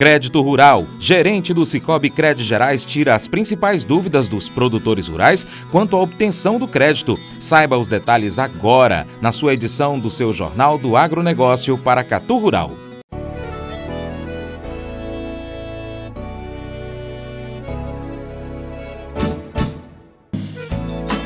Crédito Rural. Gerente do Sicoob Crédito Gerais tira as principais dúvidas dos produtores rurais quanto à obtenção do crédito. Saiba os detalhes agora, na sua edição do seu Jornal do Agronegócio Paracatu Rural.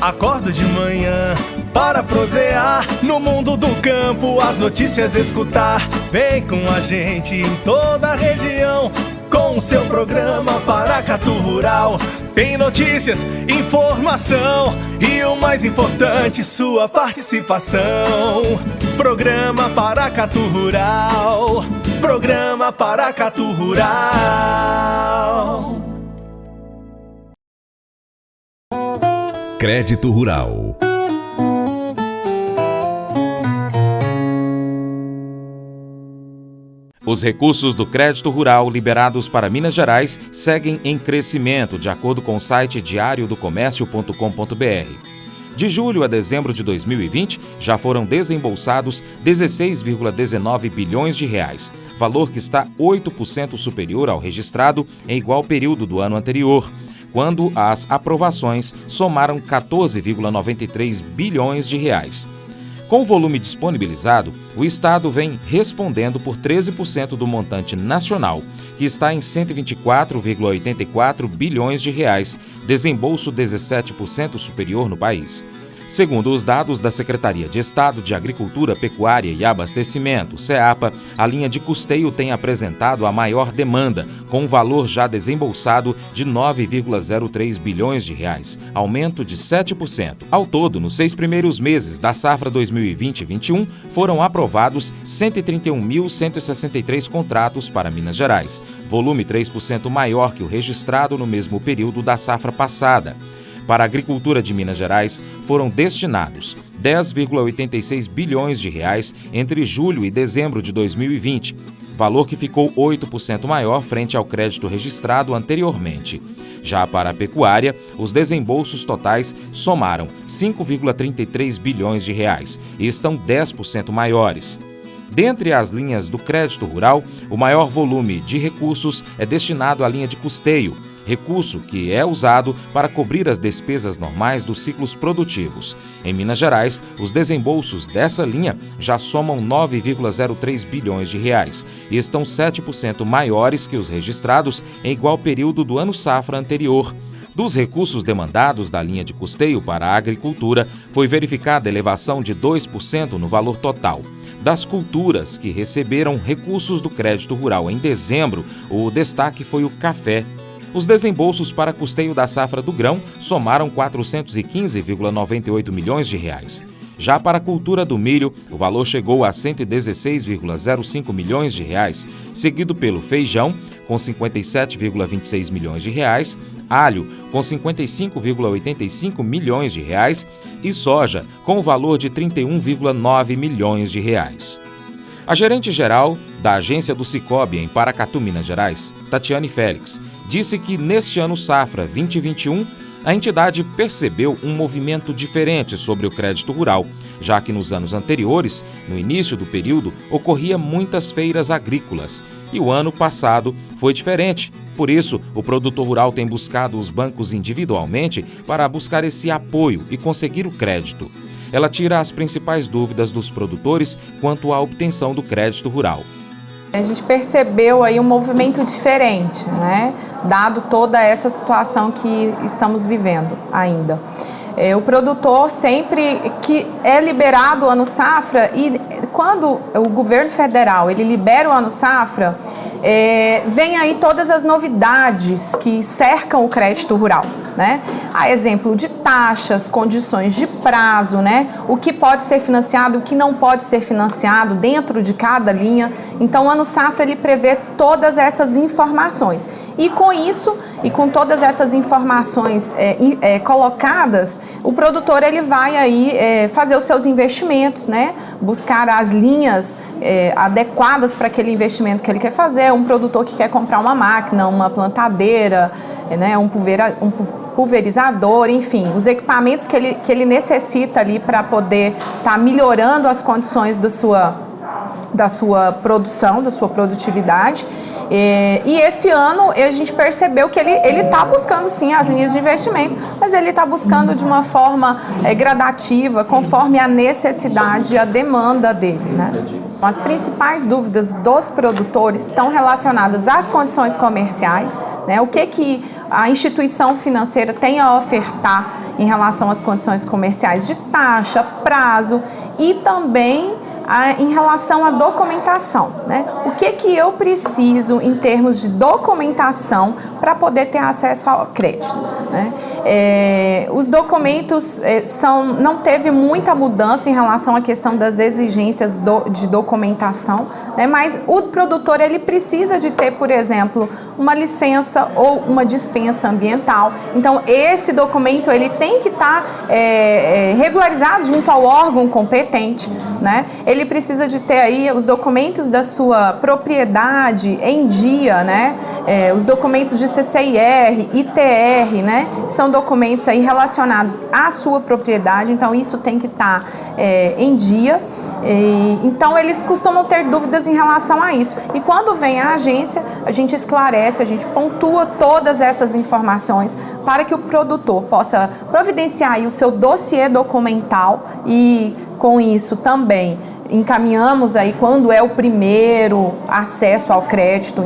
Acordo de manhã para prosear no mundo do campo, as notícias escutar. Vem com a gente em toda a região com o seu programa Paracatu Rural. Tem notícias, informação e o mais importante, sua participação. Programa Paracatu Rural. Programa Paracatu Rural. Crédito Rural. Os recursos do Crédito Rural liberados para Minas Gerais seguem em crescimento, de acordo com o site diariodocomércio.com.br. De julho a dezembro de 2020, já foram desembolsados 16,19 bilhões de reais, valor que está 8% superior ao registrado em igual período do ano anterior, quando as aprovações somaram 14,93 bilhões de reais. Com o volume disponibilizado, o Estado vem respondendo por 13% do montante nacional, que está em 124,84 bilhões de reais, desembolso 17% superior no país. Segundo os dados da Secretaria de Estado de Agricultura, Pecuária e Abastecimento, SEAPA, a linha de custeio tem apresentado a maior demanda, com um valor já desembolsado de 9,03 bilhões de reais, aumento de 7%. Ao todo, nos 6 primeiros meses da safra 2020-21, foram aprovados 131.163 contratos para Minas Gerais, volume 3% maior que o registrado no mesmo período da safra passada. Para a agricultura de Minas Gerais, foram destinados 10,86 bilhões de reais entre julho e dezembro de 2020, valor que ficou 8% maior frente ao crédito registrado anteriormente. Já para a pecuária, os desembolsos totais somaram 5,33 bilhões de reais e estão 10% maiores. Dentre as linhas do crédito rural, o maior volume de recursos é destinado à linha de custeio, recurso que é usado para cobrir as despesas normais dos ciclos produtivos. Em Minas Gerais, os desembolsos dessa linha já somam 9,03 bilhões de reais e estão 7% maiores que os registrados em igual período do ano safra anterior. Dos recursos demandados da linha de custeio para a agricultura, foi verificada elevação de 2% no valor total. Das culturas que receberam recursos do crédito rural em dezembro, o destaque foi o café. Os desembolsos para custeio da safra do grão somaram 415,98 milhões de reais. Já para a cultura do milho, o valor chegou a 116,05 milhões de reais, seguido pelo feijão, com 57,26 milhões de reais, alho, com 55,85 milhões de reais e soja, com o valor de 31,9 milhões de reais. A gerente-geral da agência do Sicoob em Paracatu, Minas Gerais, Tatiane Félix, disse que neste ano safra 2021, a entidade percebeu um movimento diferente sobre o crédito rural, já que nos anos anteriores, no início do período, ocorria muitas feiras agrícolas e o ano passado foi diferente. Por isso, o produtor rural tem buscado os bancos individualmente para buscar esse apoio e conseguir o crédito. Ela tira as principais dúvidas dos produtores quanto à obtenção do crédito rural. A gente percebeu aí um movimento diferente, né? Dado toda essa situação que estamos vivendo ainda. O produtor sempre que é liberado o ano safra, e quando o governo federal ele libera o ano safra, vem aí todas as novidades que cercam o crédito rural, né? A exemplo de taxas, condições de prazo, né? O que pode ser financiado, o que não pode ser financiado dentro de cada linha. Então, o ano safra ele prevê todas essas informações. E com isso, e com todas essas informações colocadas, o produtor ele vai aí fazer os seus investimentos, né? Buscar as linhas adequadas para aquele investimento que ele quer fazer. Um produtor que quer comprar uma máquina, uma plantadeira, né? Um pulverizador, enfim, os equipamentos que ele necessita ali para poder estar melhorando as condições da sua produção, da sua produtividade. E esse ano a gente percebeu que ele está buscando sim as linhas de investimento, mas ele está buscando de uma forma gradativa, conforme a necessidade e a demanda dele, né? As principais dúvidas dos produtores estão relacionadas às condições comerciais, né? O que a instituição financeira tem a ofertar em relação às condições comerciais de taxa, prazo e também em relação à documentação, né? O que eu preciso em termos de documentação para poder ter acesso ao crédito, né? Os documentos não teve muita mudança em relação à questão das exigências de documentação, né? Mas o produtor ele precisa de ter, por exemplo, uma licença ou uma dispensa ambiental. Então esse documento ele tem que estar regularizado junto ao órgão competente, né? Ele precisa de ter aí os documentos da sua propriedade em dia, né? Os documentos de CCIR, ITR, né? São documentos aí relacionados à sua propriedade, então isso tem que estar em dia. Então eles costumam ter dúvidas em relação a isso. E quando vem a agência, a gente esclarece, a gente pontua todas essas informações para que o produtor possa providenciar aí o seu dossiê documental e com isso também encaminhamos aí, quando é o primeiro acesso ao crédito,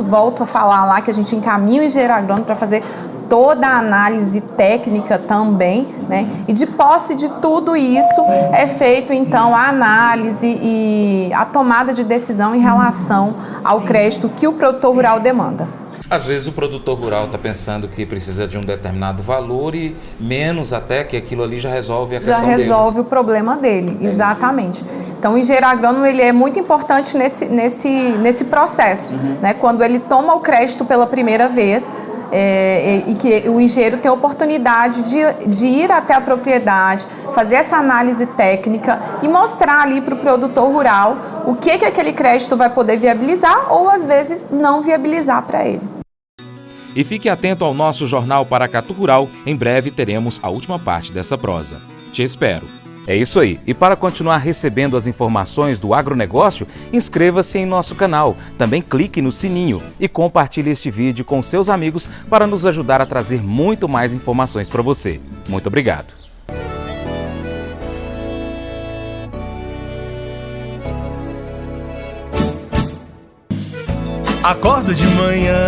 volto a falar lá que a gente encaminha o engenheiro agrônomo para fazer toda a análise técnica também, né? E de posse de tudo isso é feito então a análise e a tomada de decisão em relação ao crédito que o produtor rural demanda. Às vezes o produtor rural está pensando que precisa de um determinado valor e menos até que aquilo ali já resolve a questão dele. Já resolve o problema dele, exatamente. Então o engenheiro agrônomo ele é muito importante nesse processo, né? Quando ele toma o crédito pela primeira vez, e que o engenheiro tem a oportunidade de ir até a propriedade, fazer essa análise técnica e mostrar ali para o produtor rural o que aquele crédito vai poder viabilizar ou às vezes não viabilizar para ele. E fique atento ao nosso jornal Paracatu Rural, em breve teremos a última parte dessa prosa. Te espero. É isso aí. E para continuar recebendo as informações do agronegócio, inscreva-se em nosso canal. Também clique no sininho e compartilhe este vídeo com seus amigos para nos ajudar a trazer muito mais informações para você. Muito obrigado. Acordo de manhã